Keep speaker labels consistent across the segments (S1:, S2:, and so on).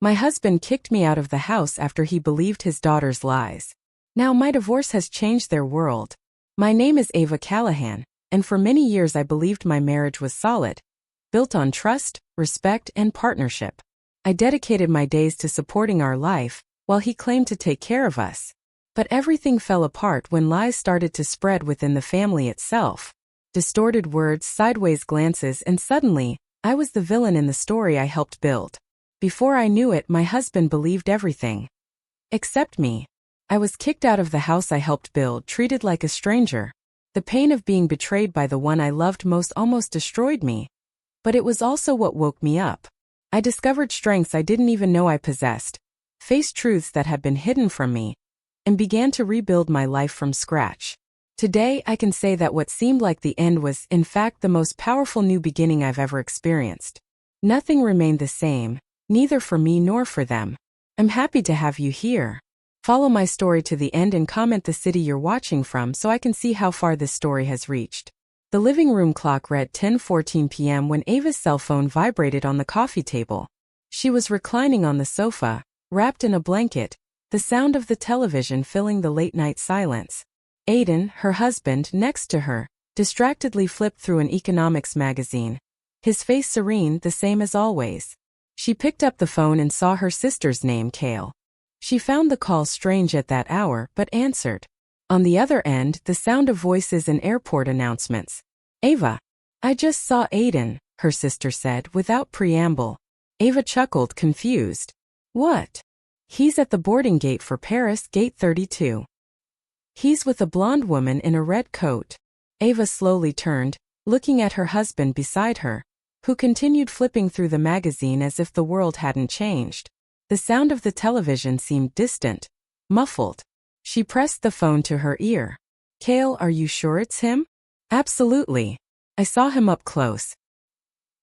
S1: My husband kicked me out of the house after he believed his daughter's lies. Now my divorce has changed their world. My name is Ava Callahan, and for many years I believed my marriage was solid, built on trust, respect, and partnership. I dedicated my days to supporting our life, while he claimed to take care of us. But everything fell apart when lies started to spread within the family itself. Distorted words, sideways glances, and suddenly, I was the villain in the story I helped build. Before I knew it, my husband believed everything. Except me. I was kicked out of the house I helped build, treated like a stranger. The pain of being betrayed by the one I loved most almost destroyed me. But it was also what woke me up. I discovered strengths I didn't even know I possessed, faced truths that had been hidden from me, and began to rebuild my life from scratch. Today, I can say that what seemed like the end was, in fact, the most powerful new beginning I've ever experienced. Nothing remained the same, neither for me nor for them. I'm happy to have you here. Follow my story to the end and comment the city you're watching from so I can see how far this story has reached. The living room clock read 10:14 p.m. when Ava's cell phone vibrated on the coffee table. She was reclining on the sofa, wrapped in a blanket, the sound of the television filling the late-night silence. Aiden, her husband, next to her, distractedly flipped through an economics magazine. His face serene, the same as always. She picked up the phone and saw her sister's name, Kale. She found the call strange at that hour, but answered. On the other end, the sound of voices and airport announcements. Ava. I just saw Aiden, her sister said, without preamble. Ava chuckled, confused. What? He's at the boarding gate for Paris, gate 32. He's with a blonde woman in a red coat. Ava slowly turned, looking at her husband beside her, who continued flipping through the magazine as if the world hadn't changed. The sound of the television seemed distant, muffled. She pressed the phone to her ear. Kale, are you sure it's him? Absolutely. I saw him up close.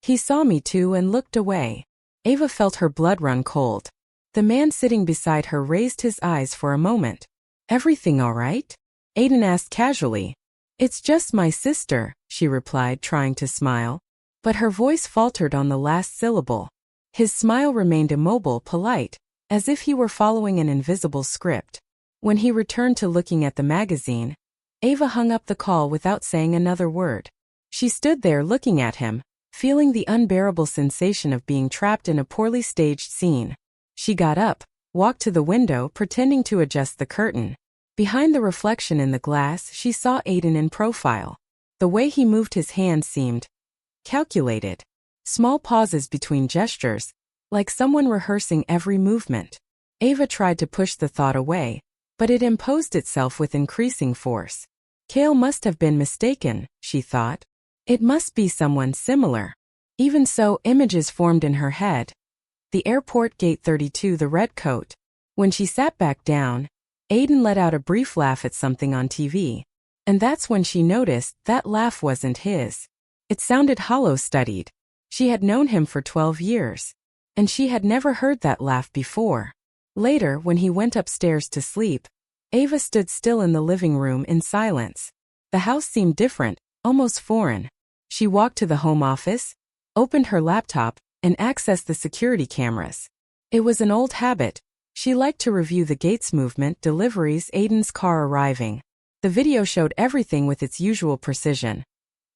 S1: He saw me too and looked away. Ava felt her blood run cold. The man sitting beside her raised his eyes for a moment. Everything all right? Aiden asked casually. It's just my sister, she replied, trying to smile. But her voice faltered on the last syllable. His smile remained immobile, polite, as if he were following an invisible script. When he returned to looking at the magazine, Ava hung up the call without saying another word. She stood there looking at him, feeling the unbearable sensation of being trapped in a poorly staged scene. She got up, walked to the window, pretending to adjust the curtain. Behind the reflection in the glass, she saw Aiden in profile. The way he moved his hands seemed calculated. Small pauses between gestures, like someone rehearsing every movement. Ava tried to push the thought away, but it imposed itself with increasing force. Kale must have been mistaken, she thought. It must be someone similar. Even so, images formed in her head. The airport, gate 32, the red coat. When she sat back down, Aiden let out a brief laugh at something on TV. And that's when she noticed that laugh wasn't his. It sounded hollow, studied. She had known him for 12 years. And she had never heard that laugh before. Later, when he went upstairs to sleep, Ava stood still in the living room in silence. The house seemed different, almost foreign. She walked to the home office, opened her laptop, and accessed the security cameras. It was an old habit. She liked to review the gate's movement, deliveries, Aiden's car arriving. The video showed everything with its usual precision.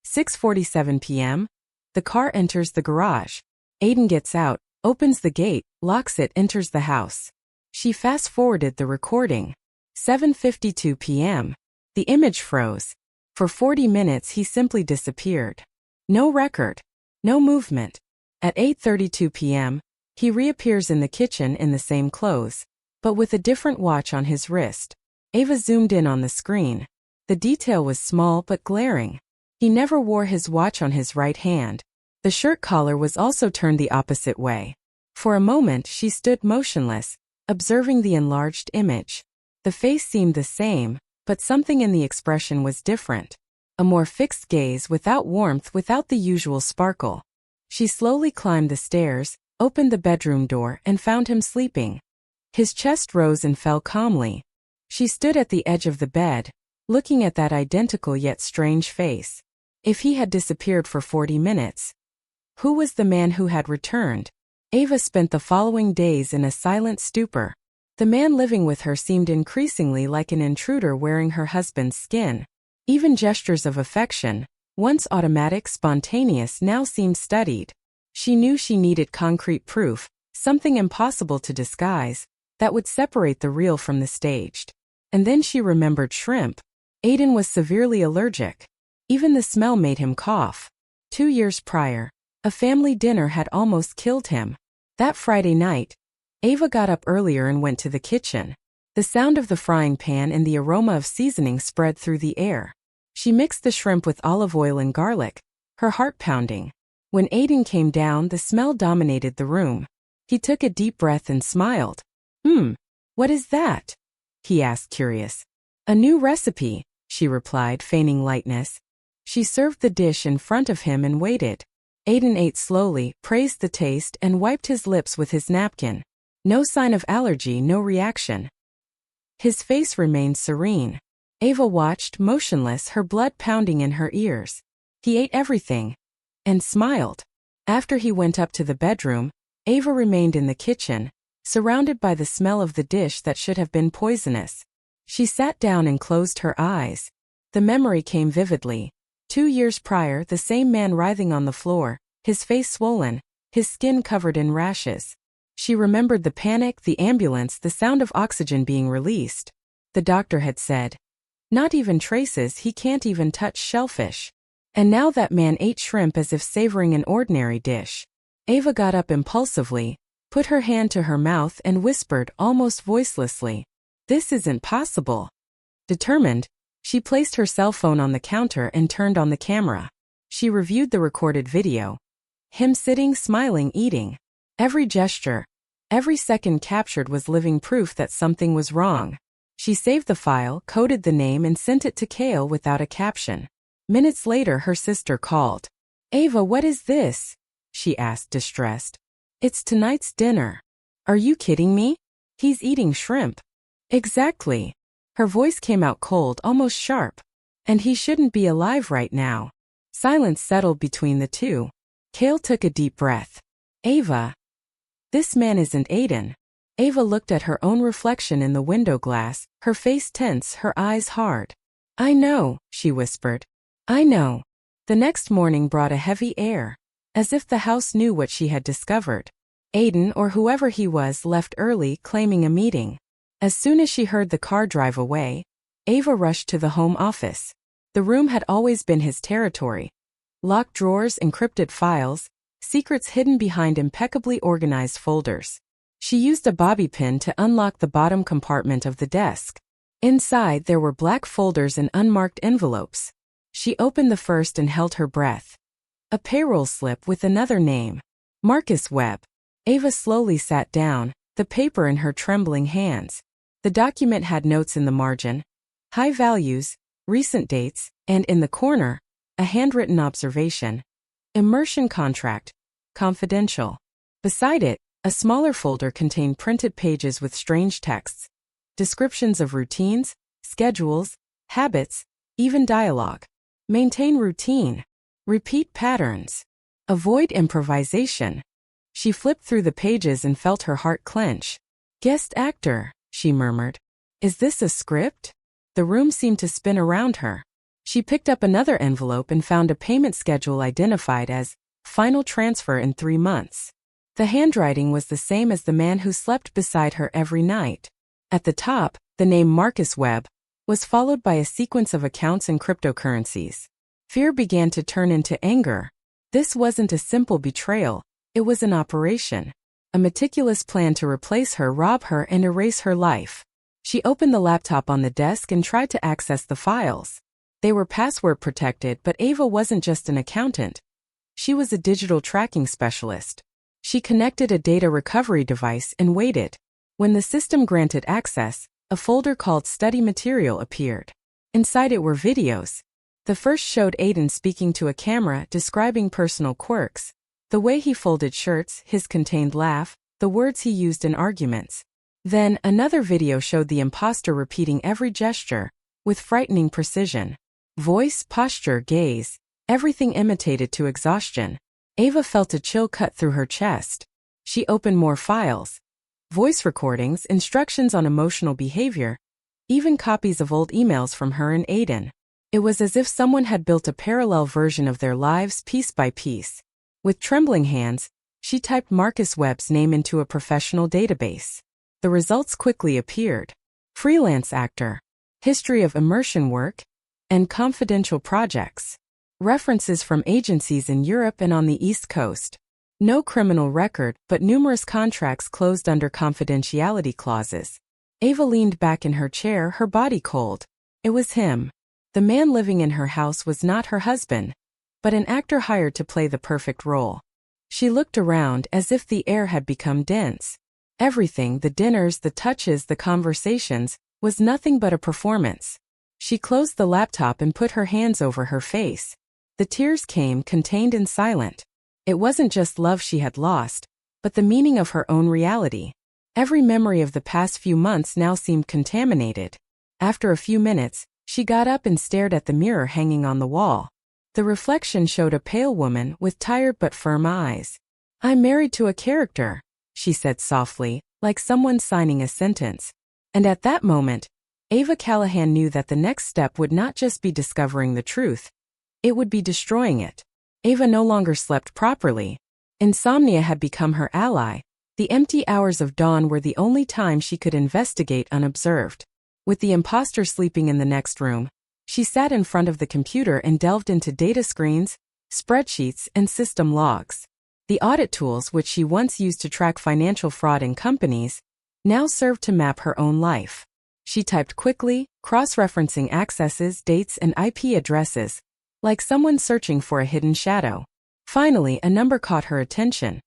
S1: 6:47 p.m. The car enters the garage. Aiden gets out, opens the gate, locks it, enters the house. She fast-forwarded the recording. 7:52 p.m. The image froze. For 40 minutes he simply disappeared. No record. No movement. At 8:32 p.m., he reappears in the kitchen in the same clothes, but with a different watch on his wrist. Ava zoomed in on the screen. The detail was small but glaring. He never wore his watch on his right hand. The shirt collar was also turned the opposite way. For a moment she stood motionless, observing the enlarged image. The face seemed the same, but something in the expression was different. A more fixed gaze, without warmth, without the usual sparkle. She slowly climbed the stairs, opened the bedroom door, and found him sleeping. His chest rose and fell calmly. She stood at the edge of the bed, looking at that identical yet strange face. If he had disappeared for 40 minutes, who was the man who had returned? Ava spent the following days in a silent stupor. The man living with her seemed increasingly like an intruder wearing her husband's skin. Even gestures of affection, once automatic, spontaneous, now seemed studied. She knew she needed concrete proof, something impossible to disguise, that would separate the real from the staged. And then she remembered shrimp. Aiden was severely allergic. Even the smell made him cough. 2 years prior, a family dinner had almost killed him. That Friday night, Ava got up earlier and went to the kitchen. The sound of the frying pan and the aroma of seasoning spread through the air. She mixed the shrimp with olive oil and garlic, her heart pounding. When Aiden came down, the smell dominated the room. He took a deep breath and smiled. What is that?" he asked, curious. "A new recipe," she replied, feigning lightness. She served the dish in front of him and waited. Aiden ate slowly, praised the taste, and wiped his lips with his napkin. No sign of allergy, no reaction. His face remained serene. Ava watched, motionless, her blood pounding in her ears. He ate everything. And smiled. After he went up to the bedroom, Ava remained in the kitchen, surrounded by the smell of the dish that should have been poisonous. She sat down and closed her eyes. The memory came vividly. 2 years prior, the same man writhing on the floor, his face swollen, his skin covered in rashes. She remembered the panic, the ambulance, the sound of oxygen being released. The doctor had said, "Not even traces, he can't even touch shellfish." And now that man ate shrimp as if savoring an ordinary dish. Ava got up impulsively, put her hand to her mouth and whispered almost voicelessly, "This isn't possible." Determined, she placed her cell phone on the counter and turned on the camera. She reviewed the recorded video. Him sitting, smiling, eating. Every gesture, every second captured was living proof that something was wrong. She saved the file, coded the name, and sent it to Kale without a caption. Minutes later, her sister called. "Ava, what is this?" she asked, distressed. "It's tonight's dinner." "Are you kidding me? He's eating shrimp." "Exactly." Her voice came out cold, almost sharp. "And he shouldn't be alive right now." Silence settled between the two. Kale took a deep breath. "Ava, this man isn't Aiden." Ava looked at her own reflection in the window glass, her face tense, her eyes hard. "I know," she whispered. "I know." The next morning brought a heavy air, as if the house knew what she had discovered. Aiden, or whoever he was, left early, claiming a meeting. As soon as she heard the car drive away, Ava rushed to the home office. The room had always been his territory. Locked drawers, encrypted files, secrets hidden behind impeccably organized folders. She used a bobby pin to unlock the bottom compartment of the desk. Inside, there were black folders and unmarked envelopes. She opened the first and held her breath. A payroll slip with another name. Marcus Webb. Ava slowly sat down, the paper in her trembling hands. The document had notes in the margin, high values, recent dates, and in the corner, a handwritten observation. Immersion contract. Confidential. Beside it, a smaller folder contained printed pages with strange texts. Descriptions of routines, schedules, habits, even dialogue. Maintain routine. Repeat patterns. Avoid improvisation. She flipped through the pages and felt her heart clench. "Guest actor," she murmured. "Is this a script?" The room seemed to spin around her. She picked up another envelope and found a payment schedule identified as final transfer in 3 months. The handwriting was the same as the man who slept beside her every night. At the top, the name Marcus Webb was followed by a sequence of accounts and cryptocurrencies. Fear began to turn into anger. This wasn't a simple betrayal, it was an operation. A meticulous plan to replace her, rob her, and erase her life. She opened the laptop on the desk and tried to access the files. They were password protected, but Ava wasn't just an accountant. She was a digital tracking specialist. She connected a data recovery device and waited. When the system granted access, a folder called Study Material appeared. Inside it were videos. The first showed Aiden speaking to a camera, describing personal quirks. The way he folded shirts, his contained laugh, the words he used in arguments. Then, another video showed the imposter repeating every gesture, with frightening precision. Voice, posture, gaze, everything imitated to exhaustion. Ava felt a chill cut through her chest. She opened more files. Voice recordings, instructions on emotional behavior, even copies of old emails from her and Aiden. It was as if someone had built a parallel version of their lives piece by piece. With trembling hands, she typed Marcus Webb's name into a professional database. The results quickly appeared. Freelance actor, history of immersion work, and confidential projects. References from agencies in Europe and on the East Coast. No criminal record, but numerous contracts closed under confidentiality clauses. Ava leaned back in her chair, her body cold. It was him. The man living in her house was not her husband, but an actor hired to play the perfect role. She looked around as if the air had become dense. Everything, the dinners, the touches, the conversations, was nothing but a performance. She closed the laptop and put her hands over her face. The tears came, contained and silent. It wasn't just love she had lost, but the meaning of her own reality. Every memory of the past few months now seemed contaminated. After a few minutes, she got up and stared at the mirror hanging on the wall. The reflection showed a pale woman with tired but firm eyes. "I'm married to a character," she said softly, like someone signing a sentence. And at that moment, Ava Callahan knew that the next step would not just be discovering the truth. It would be destroying it. Ava no longer slept properly. Insomnia had become her ally. The empty hours of dawn were the only time she could investigate unobserved. With the imposter sleeping in the next room, she sat in front of the computer and delved into data screens, spreadsheets, and system logs. The audit tools which she once used to track financial fraud in companies now served to map her own life. She typed quickly, cross-referencing accesses, dates, and IP addresses, like someone searching for a hidden shadow. Finally, a number caught her attention.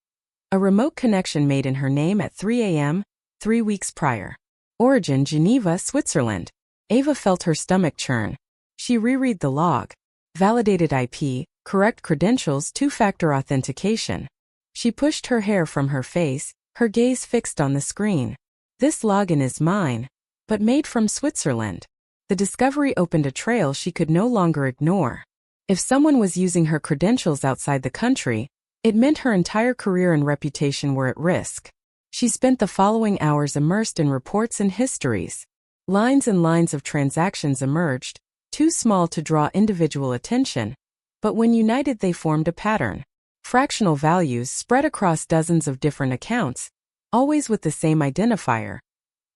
S1: A remote connection made in her name at 3 a.m., 3 weeks prior. Origin, Geneva, Switzerland. Ava felt her stomach churn. She reread the log. Validated IP, correct credentials, two-factor authentication. She pushed her hair from her face, her gaze fixed on the screen. This login is mine, but made from Switzerland. The discovery opened a trail she could no longer ignore. If someone was using her credentials outside the country, it meant her entire career and reputation were at risk. She spent the following hours immersed in reports and histories. Lines and lines of transactions emerged, too small to draw individual attention, but when united they formed a pattern. Fractional values spread across dozens of different accounts, always with the same identifier.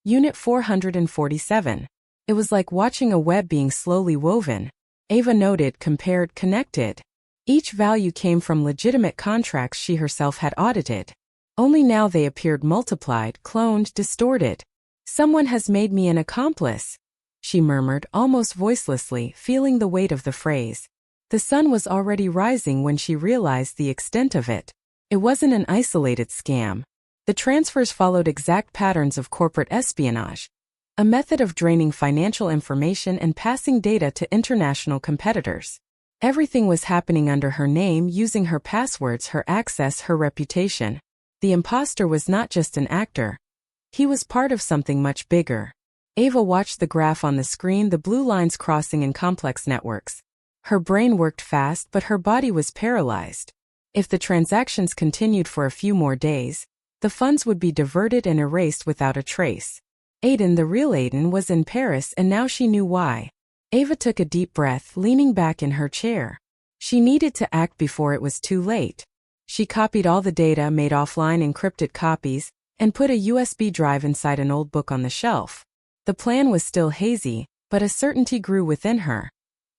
S1: Unit 447. It was like watching a web being slowly woven. Ava noted, compared, connected. Each value came from legitimate contracts she herself had audited. Only now they appeared multiplied, cloned, distorted. "Someone has made me an accomplice," she murmured, almost voicelessly, feeling the weight of the phrase. The sun was already rising when she realized the extent of it. It wasn't an isolated scam. The transfers followed exact patterns of corporate espionage, a method of draining financial information and passing data to international competitors. Everything was happening under her name, using her passwords, her access, her reputation. The imposter was not just an actor. He was part of something much bigger. Ava watched the graph on the screen, the blue lines crossing in complex networks. Her brain worked fast, but her body was paralyzed. If the transactions continued for a few more days, the funds would be diverted and erased without a trace. Aiden, the real Aiden, was in Paris, and now she knew why. Ava took a deep breath, leaning back in her chair. She needed to act before it was too late. She copied all the data, made offline encrypted copies, and put a USB drive inside an old book on the shelf. The plan was still hazy, but a certainty grew within her.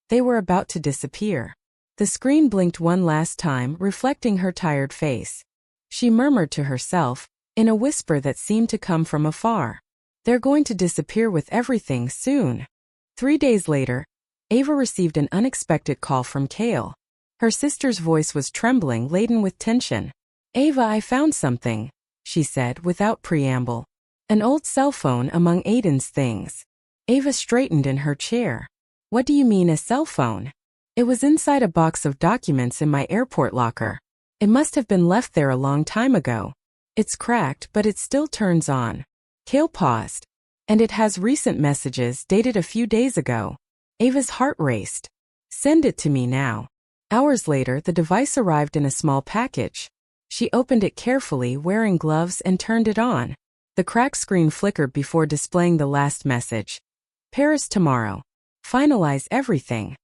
S1: They were about to disappear. The screen blinked one last time, reflecting her tired face. She murmured to herself, in a whisper that seemed to come from afar, "They're going to disappear with everything soon." 3 days later, Ava received an unexpected call from Kale. Her sister's voice was trembling, laden with tension. "Ava, I found something," she said without preamble. An old cell phone among Aiden's things. Ava straightened in her chair. "What do you mean, a cell phone?" "It was inside a box of documents in my airport locker. It must have been left there a long time ago. It's cracked, but it still turns on." Kale paused. "And it has recent messages dated a few days ago." Ava's heart raced. "Send it to me now." Hours later, the device arrived in a small package. She opened it carefully, wearing gloves, and turned it on. The cracked screen flickered before displaying the last message. Paris tomorrow. Finalize everything.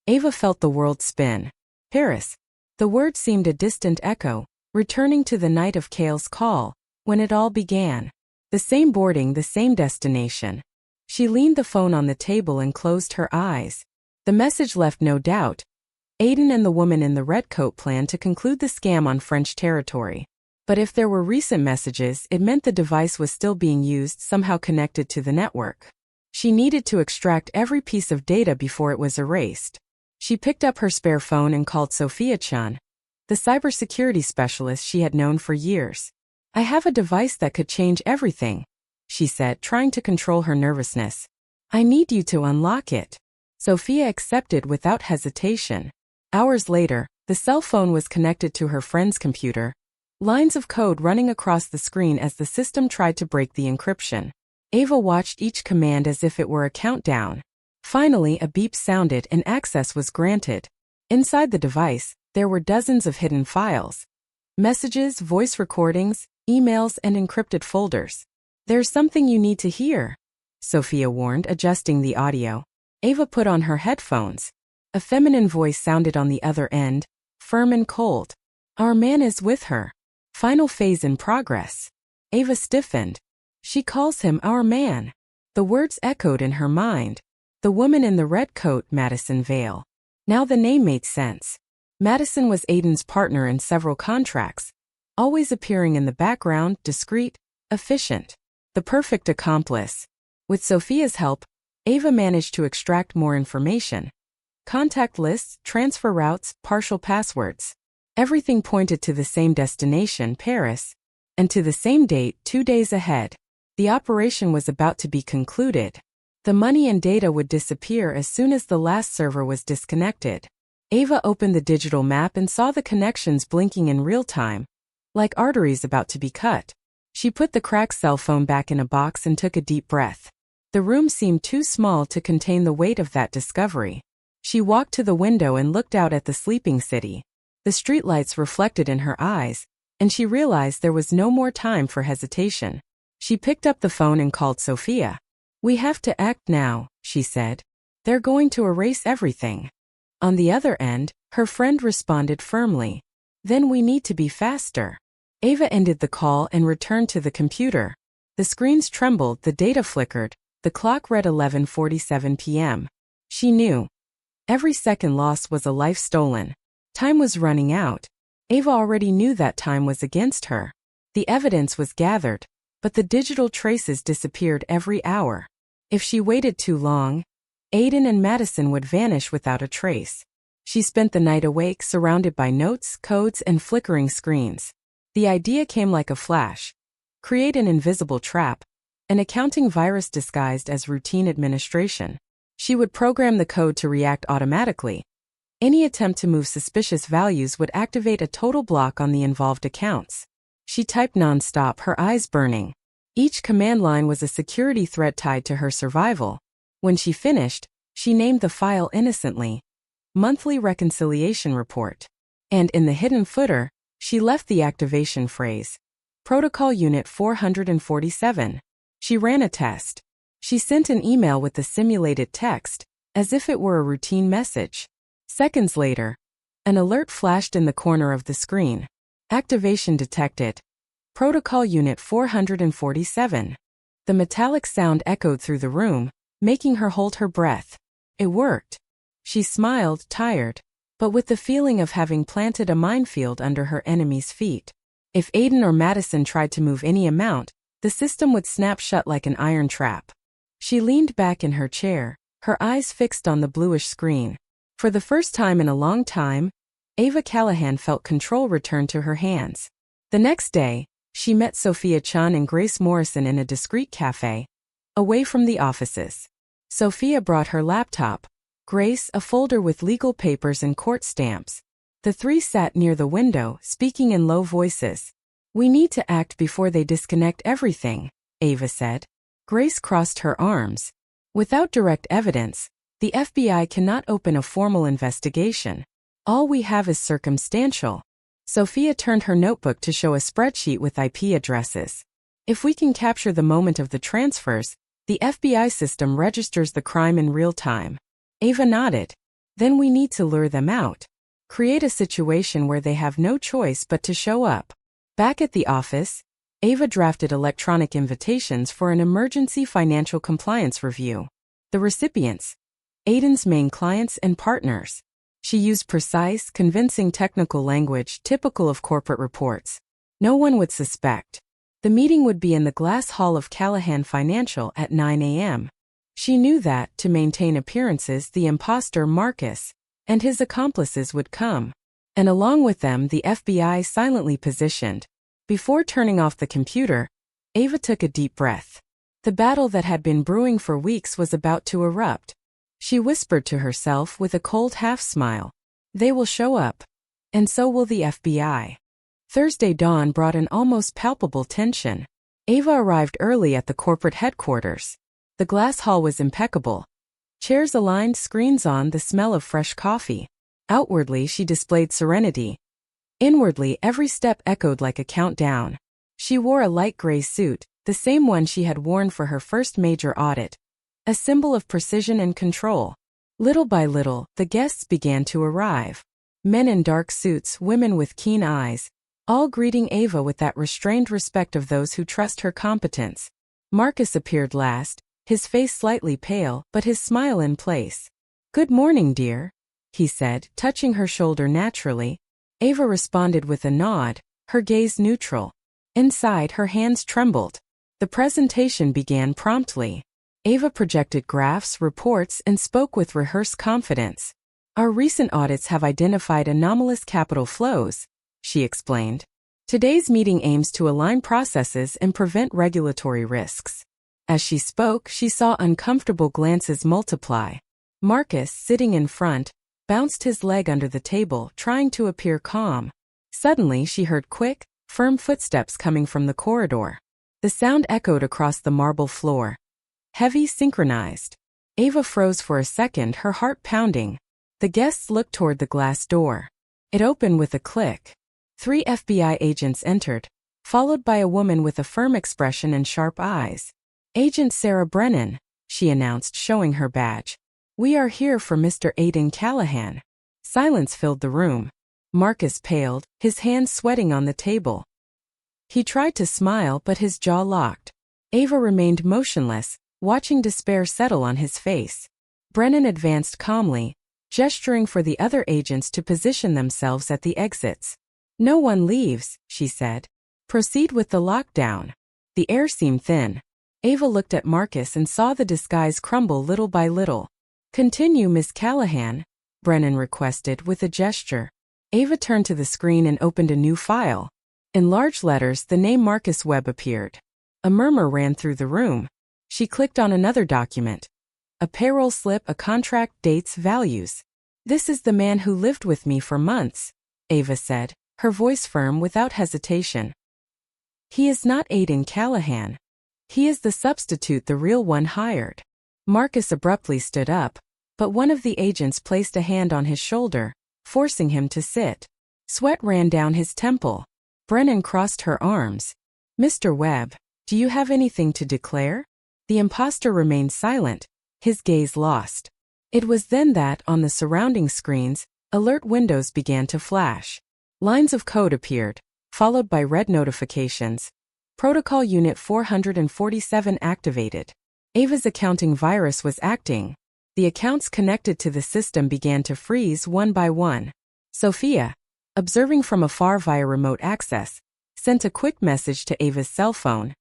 S1: Ava felt the world spin. Paris. The word seemed a distant echo, returning to the night of Kale's call, when it all began. The same boarding, the same destination. She leaned the phone on the table and closed her eyes. The message left no doubt. Aiden and the woman in the red coat planned to conclude the scam on French territory. But if there were recent messages, it meant the device was still being used, somehow connected to the network. She needed to extract every piece of data before it was erased. She picked up her spare phone and called Sophia Chun, the cybersecurity specialist she had known for years. I have a device that could change everything, she said, trying to control her nervousness. I need you to unlock it. Sophia accepted without hesitation. Hours later, the cell phone was connected to her friend's computer, lines of code running across the screen as the system tried to break the encryption. Ava watched each command as if it were a countdown. Finally, a beep sounded and access was granted. Inside the device, there were dozens of hidden files. Messages, voice recordings, emails, and encrypted folders. There's something you need to hear, Sophia warned, adjusting the audio. Ava put on her headphones. A feminine voice sounded on the other end, firm and cold. Our man is with her. Final phase in progress. Ava stiffened. She calls him our man. The words echoed in her mind. The woman in the red coat, Madison Vale. Now the name made sense. Madison was Aiden's partner in several contracts, always appearing in the background, discreet, efficient. The perfect accomplice. With Sophia's help, Ava managed to extract more information. Contact lists, transfer routes, partial passwords. Everything pointed to the same destination, Paris, and to the same date, 2 days ahead. The operation was about to be concluded. The money and data would disappear as soon as the last server was disconnected. Ava opened the digital map and saw the connections blinking in real time, like arteries about to be cut. She put the cracked cell phone back in a box and took a deep breath. The room seemed too small to contain the weight of that discovery. She walked to the window and looked out at the sleeping city. The streetlights reflected in her eyes, and she realized there was no more time for hesitation. She picked up the phone and called Sophia. We have to act now, she said. They're going to erase everything. On the other end, her friend responded firmly. Then we need to be faster. Ava ended the call and returned to the computer. The screens trembled, the data flickered, the clock read 11:47 p.m. She knew. Every second lost was a life stolen. Time was running out. Ava already knew that time was against her. The evidence was gathered, but the digital traces disappeared every hour. If she waited too long, Aiden and Madison would vanish without a trace. She spent the night awake, surrounded by notes, codes, and flickering screens. The idea came like a flash. Create an invisible trap, an accounting virus disguised as routine administration. She would program the code to react automatically. Any attempt to move suspicious values would activate a total block on the involved accounts. She typed non-stop, her eyes burning. Each command line was a security threat tied to her survival. When she finished, she named the file innocently, Monthly Reconciliation Report. And in the hidden footer, she left the activation phrase, Protocol Unit 447. She ran a test. She sent an email with the simulated text, as if it were a routine message. Seconds later, an alert flashed in the corner of the screen. Activation detected. Protocol Unit 447. The metallic sound echoed through the room, making her hold her breath. It worked. She smiled, tired, but with the feeling of having planted a minefield under her enemy's feet. If Aiden or Madison tried to move any amount, the system would snap shut like an iron trap. She leaned back in her chair, her eyes fixed on the bluish screen. For the first time in a long time, Ava Callahan felt control return to her hands. The next day, she met Sophia Chun and Grace Morrison in a discreet cafe, away from the offices. Sophia brought her laptop, Grace a folder with legal papers and court stamps. The three sat near the window, speaking in low voices. We need to act before they disconnect everything, Ava said. Grace crossed her arms. Without direct evidence, the FBI cannot open a formal investigation. All we have is circumstantial. Sophia turned her notebook to show a spreadsheet with IP addresses. If we can capture the moment of the transfers, the FBI system registers the crime in real time. Ava nodded. Then we need to lure them out. Create a situation where they have no choice but to show up. Back at the office, Ava drafted electronic invitations for an emergency financial compliance review. The recipients: Aiden's main clients and partners. She used precise, convincing technical language typical of corporate reports. No one would suspect. The meeting would be in the glass hall of Callahan Financial at 9 a.m. She knew that, to maintain appearances, the imposter Marcus and his accomplices would come. And along with them the FBI silently positioned. Before turning off the computer, Ava took a deep breath. The battle that had been brewing for weeks was about to erupt. She whispered to herself with a cold half-smile. They will show up. And so will the FBI. Thursday dawn brought an almost palpable tension. Ava arrived early at the corporate headquarters. The glass hall was impeccable. Chairs aligned, screens on, the smell of fresh coffee. Outwardly she displayed serenity. Inwardly every step echoed like a countdown. She wore a light gray suit, the same one she had worn for her first major audit. A symbol of precision and control. Little by little, the guests began to arrive. Men in dark suits, women with keen eyes, all greeting Ava with that restrained respect of those who trust her competence. Marcus appeared last, his face slightly pale, but his smile in place. "Good morning, dear," he said, touching her shoulder naturally. Ava responded with a nod, her gaze neutral. Inside, her hands trembled. The presentation began promptly. Ava projected graphs, reports, and spoke with rehearsed confidence. "Our recent audits have identified anomalous capital flows," she explained. "Today's meeting aims to align processes and prevent regulatory risks." As she spoke, she saw uncomfortable glances multiply. Marcus, sitting in front, bounced his leg under the table, trying to appear calm. Suddenly she heard quick, firm footsteps coming from the corridor. The sound echoed across the marble floor. Heavy, synchronized. Ava froze for a second, her heart pounding. The guests looked toward the glass door. It opened with a click. 3 FBI agents entered, followed by a woman with a firm expression and sharp eyes. "Agent Sarah Brennan," she announced, showing her badge. "We are here for Mr. Aiden Callahan." Silence filled the room. Marcus paled, his hands sweating on the table. He tried to smile, but his jaw locked. Ava remained motionless, watching despair settle on his face. Brennan advanced calmly, gesturing for the other agents to position themselves at the exits. "No one leaves," she said. "Proceed with the lockdown." The air seemed thin. Ava looked at Marcus and saw the disguise crumble little by little. "Continue, Miss Callahan," Brennan requested with a gesture. Ava turned to the screen and opened a new file. In large letters, the name Marcus Webb appeared. A murmur ran through the room. She clicked on another document. A payroll slip, a contract, dates, values. "This is the man who lived with me for months," Ava said, her voice firm without hesitation. "He is not Aiden Callahan. He is the substitute, the real one hired." Marcus abruptly stood up, but one of the agents placed a hand on his shoulder, forcing him to sit. Sweat ran down his temple. Brennan crossed her arms. "Mr. Webb, do you have anything to declare?" The imposter remained silent, his gaze lost. It was then that, on the surrounding screens, alert windows began to flash. Lines of code appeared, followed by red notifications. Protocol Unit 447 activated. Ava's accounting virus was acting. The accounts connected to the system began to freeze one by one. Sophia, observing from afar via remote access, sent a quick message to Ava's cell phone.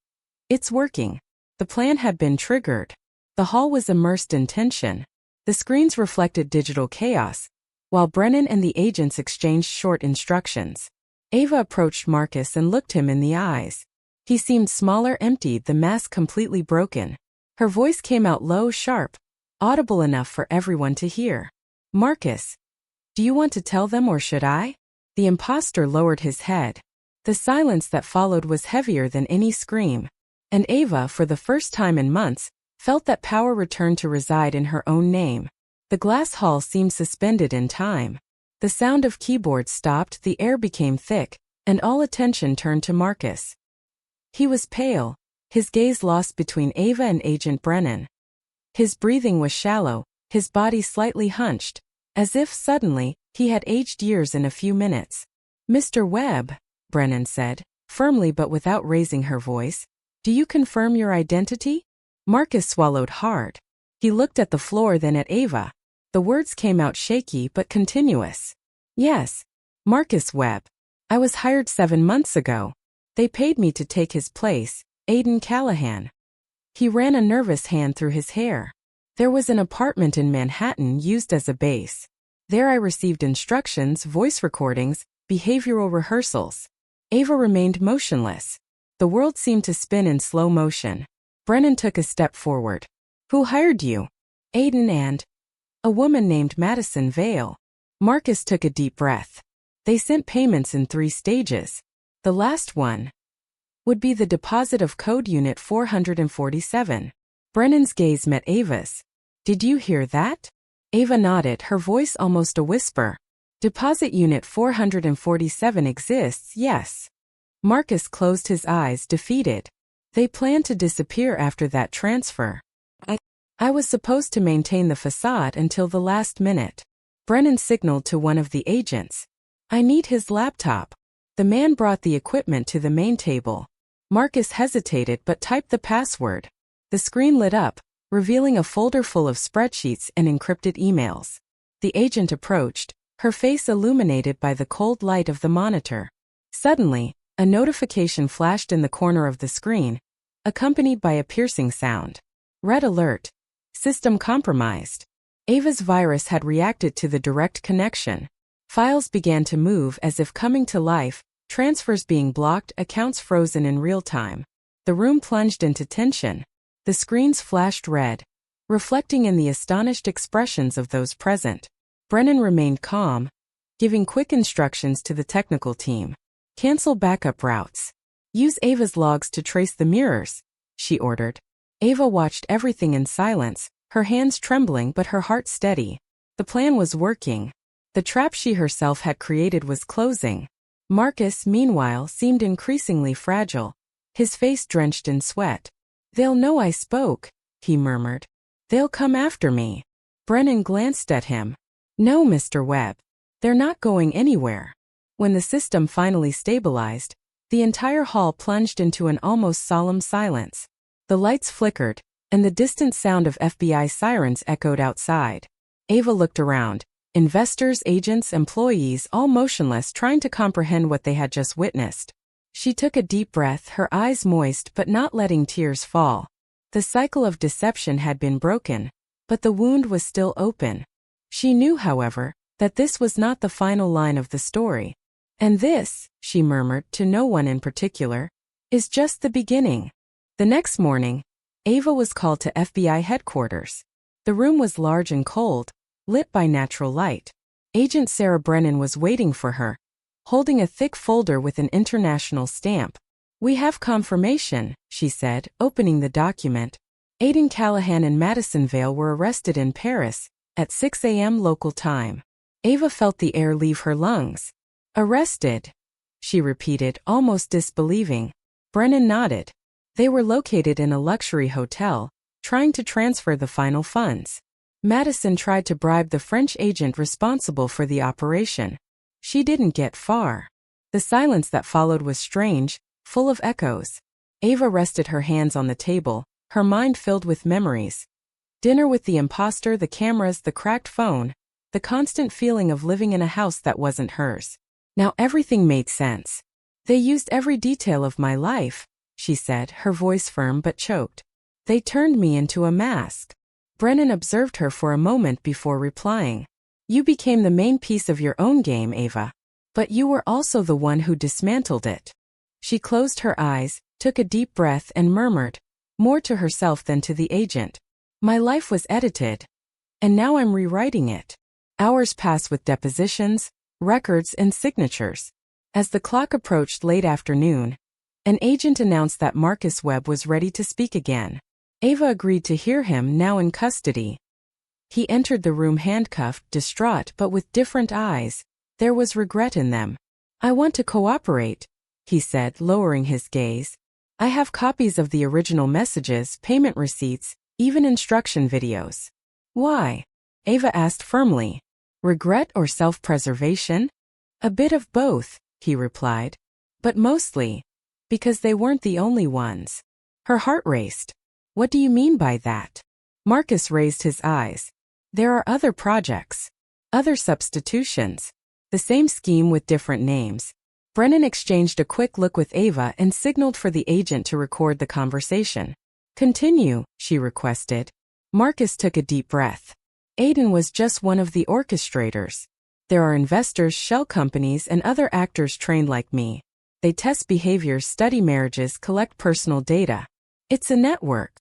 S1: "It's working." The plan had been triggered. The hall was immersed in tension. The screens reflected digital chaos, while Brennan and the agents exchanged short instructions. Ava approached Marcus and looked him in the eyes. He seemed smaller, emptied, the mask completely broken. Her voice came out low, sharp, audible enough for everyone to hear. "Marcus, do you want to tell them or should I?" The imposter lowered his head. The silence that followed was heavier than any scream. And Ava, for the first time in months, felt that power returned to reside in her own name. The glass hall seemed suspended in time. The sound of keyboards stopped, the air became thick, and all attention turned to Marcus. He was pale, his gaze lost between Ava and Agent Brennan. His breathing was shallow, his body slightly hunched, as if, suddenly, he had aged years in a few minutes. "Mr. Webb," Brennan said, firmly but without raising her voice, "do you confirm your identity?" Marcus swallowed hard. He looked at the floor, then at Ava. The words came out shaky but continuous. "Yes. Marcus Webb. I was hired 7 months ago. They paid me to take his place, Aiden Callahan." He ran a nervous hand through his hair. "There was an apartment in Manhattan used as a base. There I received instructions, voice recordings, behavioral rehearsals." Ava remained motionless. The world seemed to spin in slow motion. Brennan took a step forward. "Who hired you?" "Aiden and a woman named Madison Vale." Marcus took a deep breath. "They sent payments in 3 stages. The last one would be the deposit of code unit 447. Brennan's gaze met Ava's. "Did you hear that?" Ava nodded, her voice almost a whisper. "Deposit unit 447 exists, yes." Marcus closed his eyes, defeated. "They plan to disappear after that transfer. I was supposed to maintain the facade until the last minute." Brennan signaled to one of the agents. "I need his laptop." The man brought the equipment to the main table. Marcus hesitated but typed the password. The screen lit up, revealing a folder full of spreadsheets and encrypted emails. The agent approached, her face illuminated by the cold light of the monitor. Suddenly, a notification flashed in the corner of the screen, accompanied by a piercing sound. "Red alert. System compromised." Ava's virus had reacted to the direct connection. Files began to move as if coming to life, transfers being blocked, accounts frozen in real time. The room plunged into tension. The screens flashed red, reflecting in the astonished expressions of those present. Brennan remained calm, giving quick instructions to the technical team. "Cancel backup routes. Use Ava's logs to trace the mirrors," she ordered. Ava watched everything in silence, her hands trembling but her heart steady. The plan was working. The trap she herself had created was closing. Marcus, meanwhile, seemed increasingly fragile, his face drenched in sweat. "They'll know I spoke," he murmured. "They'll come after me." Brennan glanced at him. "No, Mr. Webb. They're not going anywhere." When the system finally stabilized, the entire hall plunged into an almost solemn silence. The lights flickered, and the distant sound of FBI sirens echoed outside. Ava looked around. Investors, agents, employees, all motionless, trying to comprehend what they had just witnessed. She took a deep breath, her eyes moist but not letting tears fall. The cycle of deception had been broken, but the wound was still open. She knew, however, that this was not the final line of the story. "And this," she murmured to no one in particular, "is just the beginning." The next morning, Ava was called to FBI headquarters. The room was large and cold, lit by natural light. Agent Sarah Brennan was waiting for her, holding a thick folder with an international stamp. "We have confirmation," she said, opening the document. "Aiden Callahan and Madison Vale were arrested in Paris at 6 a.m. local time." Ava felt the air leave her lungs. "Arrested?" she repeated, almost disbelieving. Brennan nodded. They were located in a luxury hotel, trying to transfer the final funds. Madison tried to bribe the French agent responsible for the operation. She didn't get far. The silence that followed was strange, full of echoes. Ava rested her hands on the table, her mind filled with memories. Dinner with the imposter, the cameras, the cracked phone, the constant feeling of living in a house that wasn't hers. Now everything made sense. "They used every detail of my life," she said, her voice firm but choked. "They turned me into a mask." Brennan observed her for a moment before replying. "You became the main piece of your own game, Ava. But you were also the one who dismantled it." She closed her eyes, took a deep breath and murmured, more to herself than to the agent, "My life was edited. And now I'm rewriting it." Hours passed with depositions, records, and signatures. As the clock approached late afternoon, an agent announced that Marcus Webb was ready to speak again. Ava agreed to hear him, now in custody. He entered the room handcuffed, distraught, but with different eyes. There was regret in them. "I want to cooperate," he said, lowering his gaze. "I have copies of the original messages, payment receipts, even instruction videos." "Why?" Ava asked firmly. "Regret or self-preservation?" "A bit of both," he replied. "But mostly because they weren't the only ones." Her heart raced. "What do you mean by that?" Marcus raised his eyes. "There are other projects. Other substitutions. The same scheme with different names." Brennan exchanged a quick look with Ava and signaled for the agent to record the conversation. "Continue," she requested. Marcus took a deep breath. Aiden was just one of the orchestrators. "There are investors, shell companies, and other actors trained like me. They test behaviors, study marriages, collect personal data. It's a network."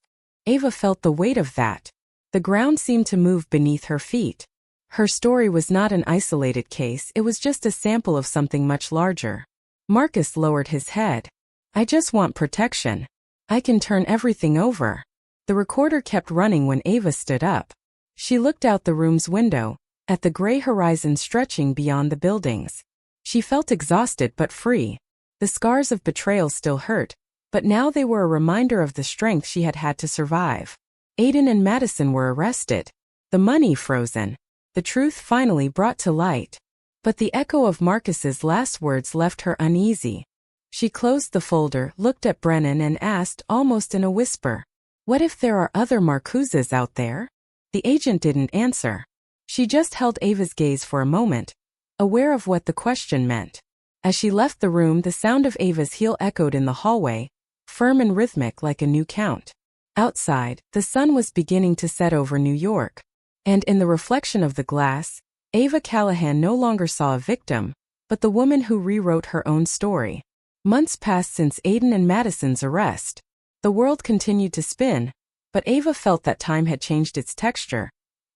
S1: Ava felt the weight of that. The ground seemed to move beneath her feet. Her story was not an isolated case, it was just a sample of something much larger. Marcus lowered his head. "I just want protection. I can turn everything over." The recorder kept running when Ava stood up. She looked out the room's window, at the gray horizon stretching beyond the buildings. She felt exhausted but free. The scars of betrayal still hurt, but now they were a reminder of the strength she had had to survive. Aiden and Madison were arrested. The money frozen. The truth finally brought to light. But the echo of Marcus's last words left her uneasy. She closed the folder, looked at Brennan and asked, almost in a whisper, "What if there are other Marcuses out there?" The agent didn't answer. She just held Ava's gaze for a moment, aware of what the question meant. As she left the room, the sound of Ava's heel echoed in the hallway, firm and rhythmic like a new count. Outside, the sun was beginning to set over New York. And in the reflection of the glass, Ava Callahan no longer saw a victim, but the woman who rewrote her own story. Months passed since Aiden and Madison's arrest. The world continued to spin, but Ava felt that time had changed its texture.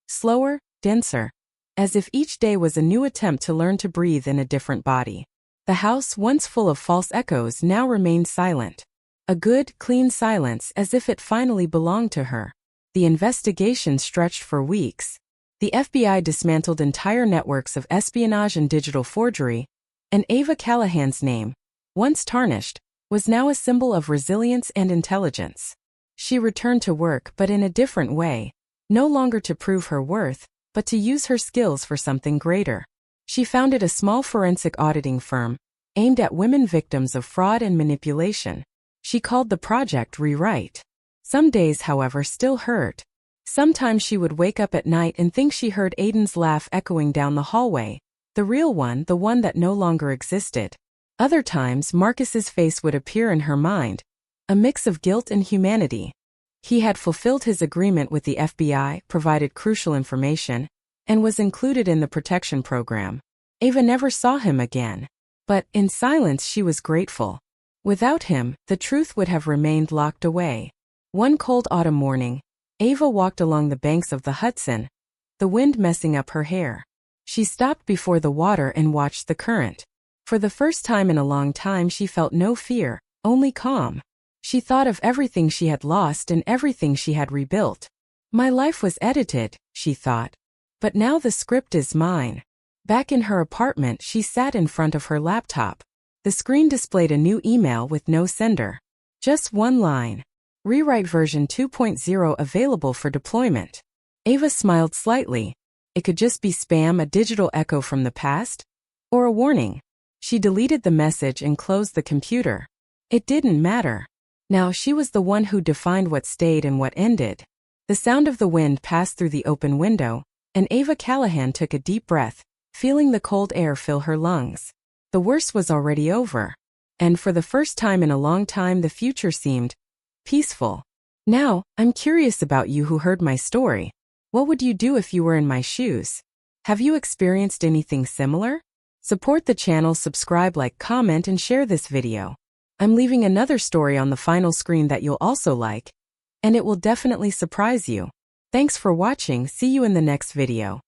S1: Slower, denser, as if each day was a new attempt to learn to breathe in a different body. The house, once full of false echoes, now remained silent. A good, clean silence, as if it finally belonged to her. The investigation stretched for weeks. The FBI dismantled entire networks of espionage and digital forgery, and Ava Callahan's name, once tarnished, was now a symbol of resilience and intelligence. She returned to work, but in a different way, no longer to prove her worth, but to use her skills for something greater. She founded a small forensic auditing firm, aimed at women victims of fraud and manipulation. She called the project Rewrite. Some days, however, still hurt. Sometimes she would wake up at night and think she heard Aiden's laugh echoing down the hallway, the real one, the one that no longer existed. Other times, Marcus's face would appear in her mind, a mix of guilt and humanity. He had fulfilled his agreement with the FBI, provided crucial information, and was included in the protection program. Ava never saw him again. But, in silence, she was grateful. Without him, the truth would have remained locked away. One cold autumn morning, Ava walked along the banks of the Hudson, the wind messing up her hair. She stopped before the water and watched the current. For the first time in a long time, she felt no fear, only calm. She thought of everything she had lost and everything she had rebuilt. "My life was edited," she thought. "But now the script is mine." Back in her apartment, she sat in front of her laptop. The screen displayed a new email with no sender. Just one line. "Rewrite version 2.0 available for deployment." Ava smiled slightly. It could just be spam, a digital echo from the past, or a warning. She deleted the message and closed the computer. It didn't matter. Now she was the one who defined what stayed and what ended. The sound of the wind passed through the open window, and Ava Callahan took a deep breath, feeling the cold air fill her lungs. The worst was already over. And for the first time in a long time, the future seemed peaceful. "Now, I'm curious about you who heard my story. What would you do if you were in my shoes? Have you experienced anything similar? Support the channel, subscribe, like, comment, and share this video. I'm leaving another story on the final screen that you'll also like, and it will definitely surprise you. Thanks for watching. See you in the next video.